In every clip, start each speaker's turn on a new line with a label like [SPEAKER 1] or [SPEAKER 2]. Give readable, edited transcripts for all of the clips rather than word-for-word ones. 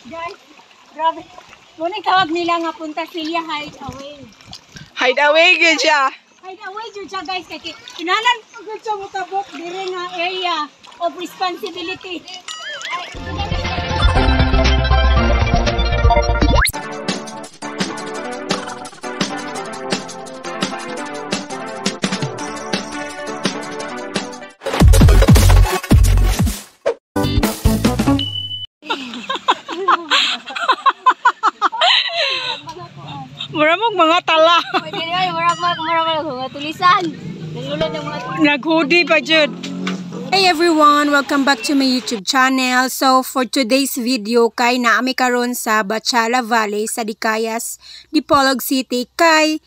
[SPEAKER 1] Guys, grabe. Muna tawag nila nga punta Celia Hideaway.
[SPEAKER 2] Hideaway gyud siya.
[SPEAKER 1] Hideaway jud siya guys kay kinalan pagod siya motabok dire nga area of responsibility.
[SPEAKER 2] Maramog mga tala.
[SPEAKER 1] Pwede rin, maramag mga tulisan. Nangulad ng mga tulisan.
[SPEAKER 2] Naghudi pa jud.
[SPEAKER 3] Hey everyone, welcome back to my YouTube channel. So for today's video kay naami karon sa Bachala Valley sa Dicayas, Dipolog City kay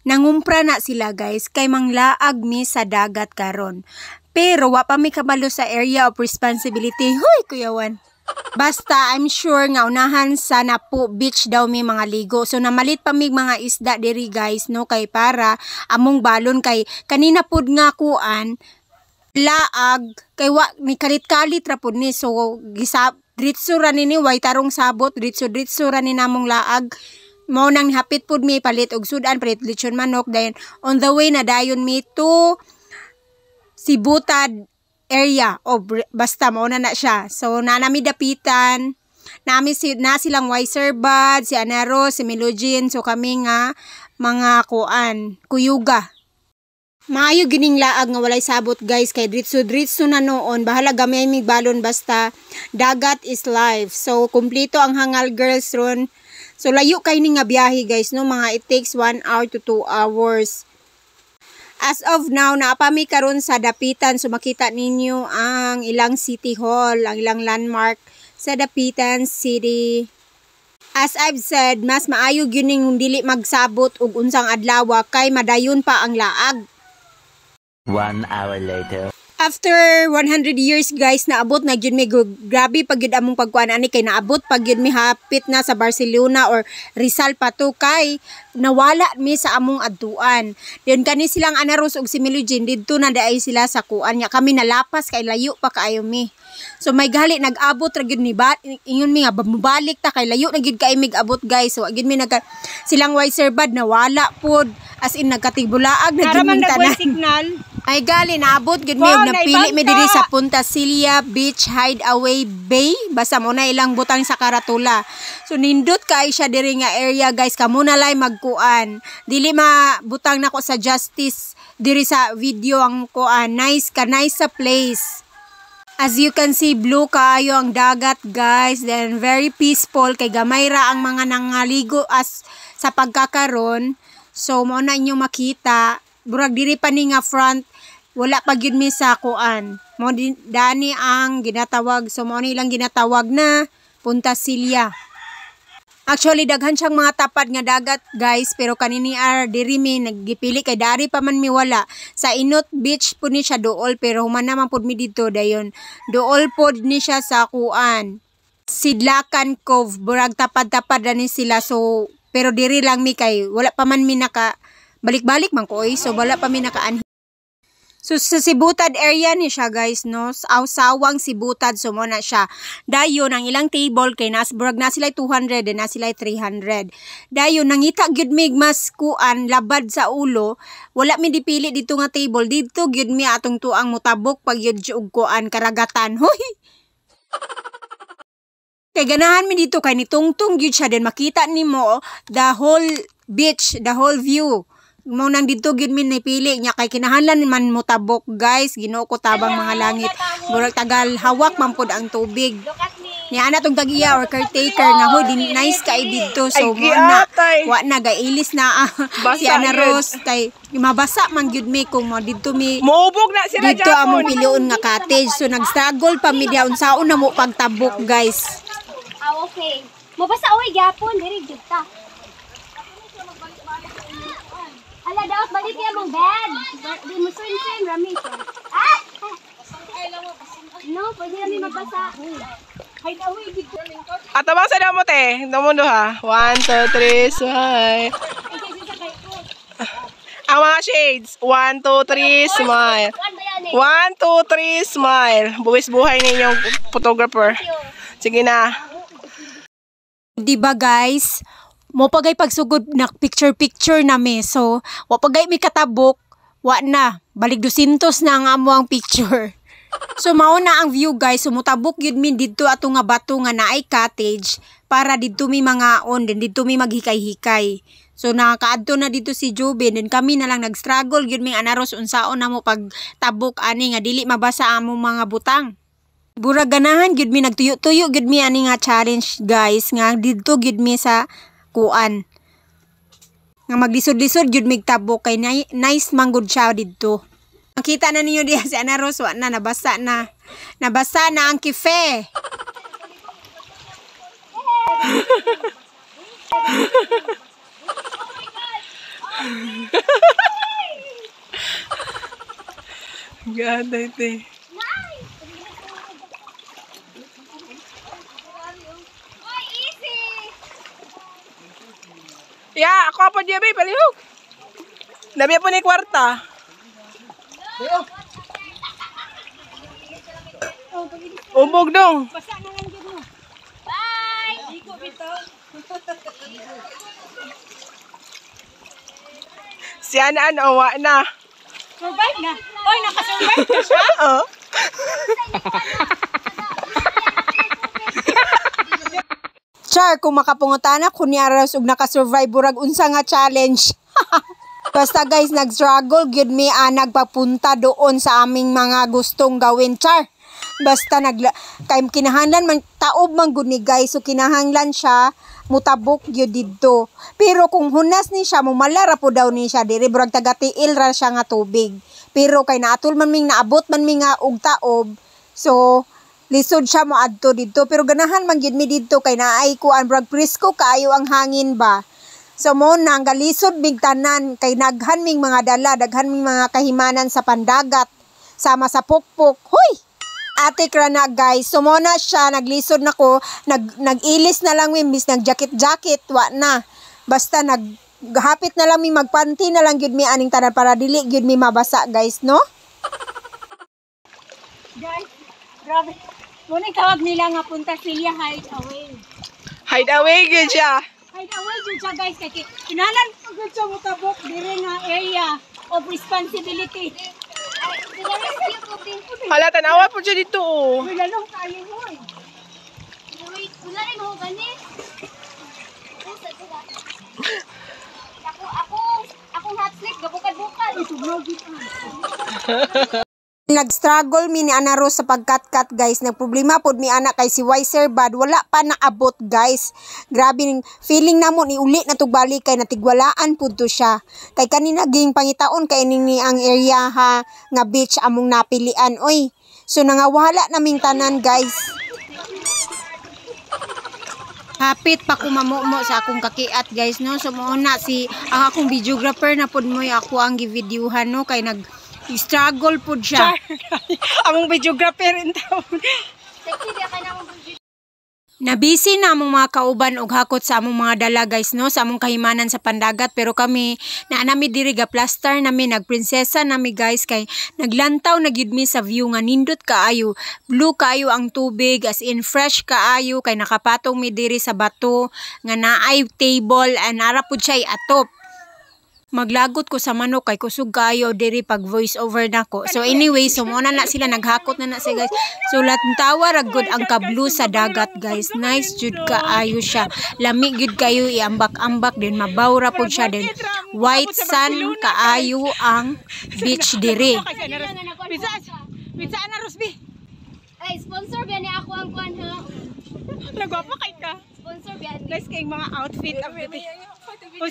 [SPEAKER 3] nangumpra na sila guys kay manglaag mi sa dagat karon. Pero wa pa mi kabalo sa area of responsibility. Hoy kuyawan. Basta I'm sure nga unahan sa Napo Beach daw may mga ligo. So namalit pa mig mga isda diri guys no kay para among balon kay kanina pud nga kuan laag kay wa ni kalit-kalit ra pud ni. So gisab dritso ra ni way tarong sabot dritso ra ni namong laag. Mao nang hapit pud mi palit og sudan palit lechon manok dayon on the way na dayon mi to Sibutad area o basta mauna na siya. So nanami dapitan nami na silang Wiser Bud, si Anaro, si Melogin. So kami nga mga kuan kuyuga. Maayo gining laag nga walay sabot guys kay dritso na noon bahala gamay mig balon basta dagat is life. So kumpleto ang hangal girls ron. So layo kay ni nga biyahe guys no, mga it takes 1 hour to 2 hours. As of now, naapami karon sa dapitan. So makita ninyo ang ilang city hall, ang ilang landmark sa Dapitan City. As I've said, mas maayo gyud ning dili magsabot og unsang adlaw kay madayon pa ang laag.
[SPEAKER 4] 1 hour later.
[SPEAKER 3] After 100 years guys, naabot na gyud mi grabe pag gyud among pagkuan ani kay naabot pag gyud mi hapit na sa Barcelona or Rizal pa to kay nawala mi sa among adtuan. Diyon kani silang Anaros og si Melogin didto na daay sila sa kuan nya kami nalapas kay layo pa kaayo mi. So may gali nag-abot ra gyud ni ingon mi nga mabalik ta kay layo na gyud kay mig abot guys. So gyud mi silang Wiser Bud nawala pod as in nagkatibulaag na gyud mi tanan.
[SPEAKER 1] Signal.
[SPEAKER 3] Ay gali naabot gid mi og napili mi diri sa Punta Celia Beach Hideaway Bay basta mo na ilang butang sa karatula. So nindot kay siya diri nga area guys kamo na lay magkuan. Dili mabutang nako sa justice diri sa video ang kuan. Nice sa place. As you can see blue kaayo ang dagat guys, then very peaceful kay gamay ra ang mga nangaligo as sa pagkakaron. So mo na inyo makita burag diri pa ni nga front wala pa gyud mi sa kuan mo dani ang ginatawag. So mo ni lang ginatawag na Punta Celia. Actually daghan siyang mga tapad nga dagat guys pero kanini diri mi naggipili kay dari pa man mi wala sa Inot Beach pud ni siya dool pero human naman pud mi dito dayon dool pud ni siya sa kuan Sidlakan Cove burag tapad-tapad ni sila. So pero diri lang mi kay wala pa man mi naka balik-balik man ko so wala pa mi nakaanhi. So sa Sibutad area ni siya guys no, sawang Sibutad. So mo na siya dayon ang ilang table kay burag na sila 200 and na sila 300. Dayon nangita gyud mig mas kuan labad sa ulo wala mi dipili dito nga table dito gyud mi atong tuang mutabok pag gyud og kuan karagatan. Hoy kay ganahan mi dito kay nitungtong gyud siya den makita nimo the whole beach, the whole view. Mo nang dito gyud mi napili nya kay kinahanglan man mutabok guys. Ginoo ko tabang mga langit murag tagal hawak man pud ang tubig. Ni ana tong tagiya or caretaker nga hoy din nice kay dito. So mo na wa na gailis na si Ana Rose kay mabasa man gyud mi kung mo dito mi
[SPEAKER 2] Maubog na sila
[SPEAKER 3] dito among pilion nga cottage. So nagstruggle pa mi diha unsaon na mo pagtabok guys.
[SPEAKER 1] Okay. Mabasa oy gyapon diri jud ta. Ala daot balik ya mong bed. Di mo swim rami. Ah! No, pwede rami magbasa. Hay dawi dito.
[SPEAKER 2] Atabasa na mo te. Damundo ha. 1 2 3 smile. Ang mga shades. 1 2 3 smile. 1 2 3 smile. Buwis buhay ninyong photographer. Sige na.
[SPEAKER 3] Di ba guys? Mo pagay pagsugod na picture nami. So, wa pagay mi katabok, wa na. Balik 200 na ang amo ang picture. So mao na ang view guys. Sumutabok yun min dito ato nga bato nga naay cottage para dito mi mga on din dito mi maghikay-hikay. So nakakaadto na dito si Jubin, then kami na lang nag-struggle yun ming anaros unsaon na mo pagtabok ani nga dili mabasa amo mga butang. Burag ganahan gyud mi nagtuyo-tuyo gyud mi ani nga challenge guys nga didto gyud mi sa kuan. Nga maglisod-lisod gyud mig tabok kay nice manggod siya didto. Makita na ninyo diha si Ana Rose wa na nabasa na. Nabasa na ang kife.
[SPEAKER 2] Ganda ito.
[SPEAKER 1] Oy, easy!
[SPEAKER 2] Yeah, ako pa diya bay palihog. Labi po ni kwarta. Umbog dong.
[SPEAKER 1] Bye!
[SPEAKER 2] Si Ana awa na.
[SPEAKER 3] Survive na. Oy, naka-survive ka siya.
[SPEAKER 2] Oo.
[SPEAKER 3] Char, kung makapungutana ko ni Aras ug naka-survive burag unsa nga challenge. Basta guys, nag-struggle gyud mi nagpapunta doon sa aming mga gustong gawin. Char. Basta kay kinahanglan man taob man gud ni guys, so kinahanglan siya mutabok gyud didto. Pero kung hunas ni siya mumalara po daw ni siya diri burag taga-tiil ra siya nga tubig. Pero kay naatol man ming naabot man mi nga og taob. So lisod siya mo adto didto, pero ganahan man gyud mi didto kay naay kuan burag presko kaayo ang hangin ba. So mo nang galisod big tanan kay naghan ming mga dala, daghan ming mga kahimanan sa pandagat sama sa pukpok. Hoy! Ate krana guys, so mo na siya naglisod na ko, nag-ilis na lang mimbis nag-jacket wa na. Basta naghapit na lang mi magpanty na lang gyud mi aning tanan para dili gyud mi mabasa guys, no?
[SPEAKER 1] Guys, grabe. Muna tawag nila nga Punta Silia Hideaway.
[SPEAKER 2] Hideaway gyud siya.
[SPEAKER 1] Hideaway dyan siya guys. Kaya kinalan agad siya mutabok diri nga area of responsibility. Ay, sila rescue ko din.
[SPEAKER 2] Hala, tanawa po siya dito. Oh.
[SPEAKER 1] Uy, lalong tayo mo eh. Uy, wala rin mo gani. Akong hot slip, gabukad-bukad. Itugnaw dito.
[SPEAKER 3] Nag-struggle mi ni Ana Rose sa pagkat-kat guys. Nagproblema pod mi ana kay si Wiser Bad wala pa naabot guys. Grabe ning feeling namo ni uli na tugbalik kay natigwalaan pud to siya. Kay kanina ging pangitaon kay ni ang area ha nga beach among napilian oy. So nangawala naming tanan guys. Hapit pa ko mamumo sa akong kakiat guys no. So mo na si ang akong videographer na pod mo ako ang gi-videohan no kay struggle po siya.
[SPEAKER 2] Among videographer in town.
[SPEAKER 3] Nabisi na among mga kauban og hakot sa among mga dala guys no sa among kahimanan sa pandagat, pero kami naanami diri ga plaster nami nagprinsesa nami guys kay naglantaw na gyud mi sa view nga nindot kaayo, blue kaayo ang tubig as in fresh kaayo kay nakapatong mi diri sa bato nga naay table and ara pud siya atop. Maglagot ko sa manok kay kusog kayo diri pag voice over nako. So anyway, so muna na sila naghakot na sila guys. So tawa ra gud ang kablu sa dagat guys. Nice jud kaayo siya. Lami gud kayo iambak-ambak din mabawra pud siya din. White sun kaayo ang beach diri.
[SPEAKER 2] Pizza na Rosby.
[SPEAKER 1] Ay, sponsor ba ni ako ang kuan ha?
[SPEAKER 2] Nagwapa kay ka.
[SPEAKER 1] Sponsor ba ni?
[SPEAKER 2] Nice kayong mga outfit of the day.
[SPEAKER 1] Uy,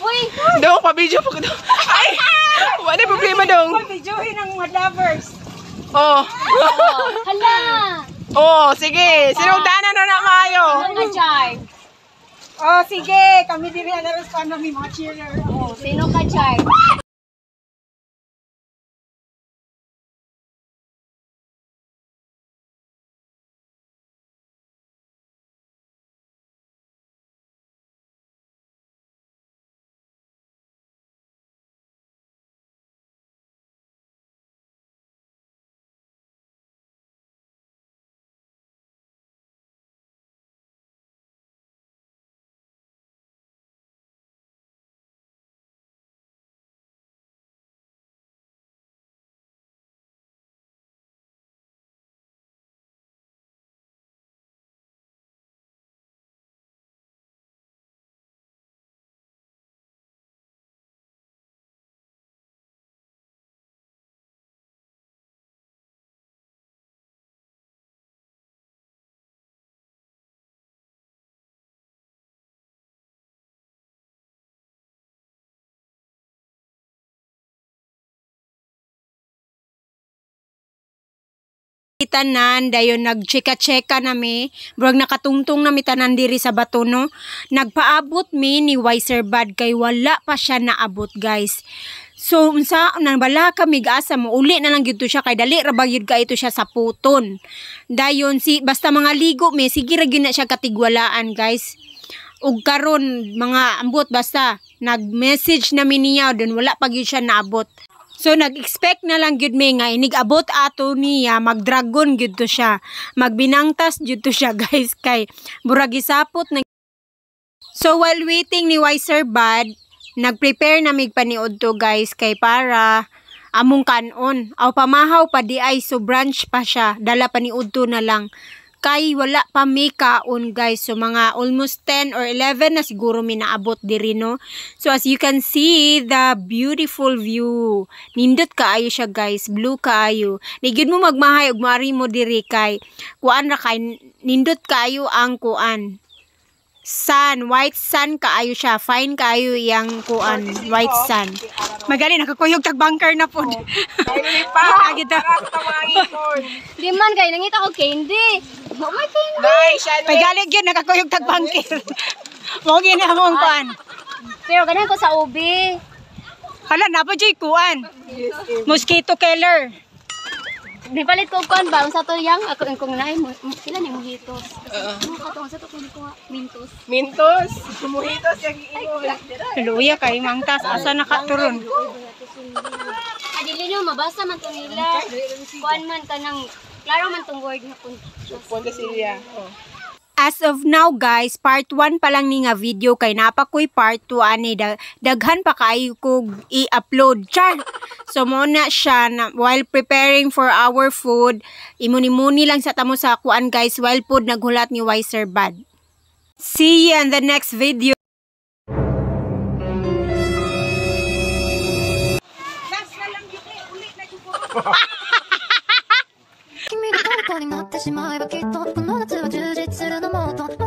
[SPEAKER 1] uy.
[SPEAKER 2] Dong, pa-video po ko dong. Ay! Wala problema dong.
[SPEAKER 3] Videohin ang mga lovers.
[SPEAKER 2] Oh.
[SPEAKER 1] Hala.
[SPEAKER 2] Oh, sige. Sinugdanan na na maayo.
[SPEAKER 1] Ano nga, Char?
[SPEAKER 3] Oh sige, kami diri ana respond mi mga cheerer.
[SPEAKER 1] Oh, sino ka, Char?
[SPEAKER 3] tanan, dayon nagcheka-cheka nami, burag nakatungtong nami tanan diri sa bato no. Nagpaabot mi ni Wiser Bud kay wala pa siya naabot guys. So unsa nang bala kami gaasa mo uli na lang gyud to siya kay dali ra ba gyud ka ito siya sa puton. Dayon si basta mga ligo mi sige ra gyud na siya katigwalaan guys. Ug karon mga ambot basta nag-message namin niya don wala pa gyud siya naabot. So nag-expect na lang gyud mi nga inig-abot ato niya mag-dragon gyud to siya. Magbinangtas gyud to siya guys kay murag gisapot na. So while waiting ni Wiser Bud, nag-prepare na mig paniod to guys kay para among kanon. Aw pamahaw pa di ay so brunch pa siya. Dala paniod to na lang. Kay wala pa mi kaon guys. So mga almost 10 or 11 na siguro mi naabot diri no. So as you can see the beautiful view. Nindot kaayo siya guys. Blue kaayo. Nigid mo magmahay og mari mo diri kay kuan ra kay nindot kaayo ang kuan. Sun, white sun kaayo siya. Fine kaayo yang kuan, white sun. Magali nakakuyog tag bunker na pod.
[SPEAKER 2] Ay pa.
[SPEAKER 3] Kita.
[SPEAKER 1] Di man kay nangita ko candy. Mo may candy.
[SPEAKER 2] Nay, siya ni.
[SPEAKER 3] Magali gyud nakakuyog tag bunker. Mo gina mong kuan.
[SPEAKER 1] Pero ganan ko sa ubi.
[SPEAKER 3] Hala na pa jay kuan. Mosquito killer.
[SPEAKER 1] Di palit ko kuan ba unsa to yang ako kung naay mo sila ni mojitos. Ano ka to unsa to kun ko mintos.
[SPEAKER 2] Mintos. Sumuhitos yung imo.
[SPEAKER 3] Luya kay mangtas asa nakaturon.
[SPEAKER 1] Adili nyo mabasa man to nila. Kuan man kanang klaro man tong word na kun.
[SPEAKER 2] Punta Silya. Oh.
[SPEAKER 3] As of now guys, part 1 pa lang ni nga video kay napakoy part 2 ani daghan pa kaayo ko i-upload char. So mo na siya na, while preparing for our food, imuni-muni lang sa tamo sa kuan guys while food naghulat ni Wiser Bud. See you in the next video.
[SPEAKER 5] 君が虜になってしまえばきっとこの夏は充実するのもっと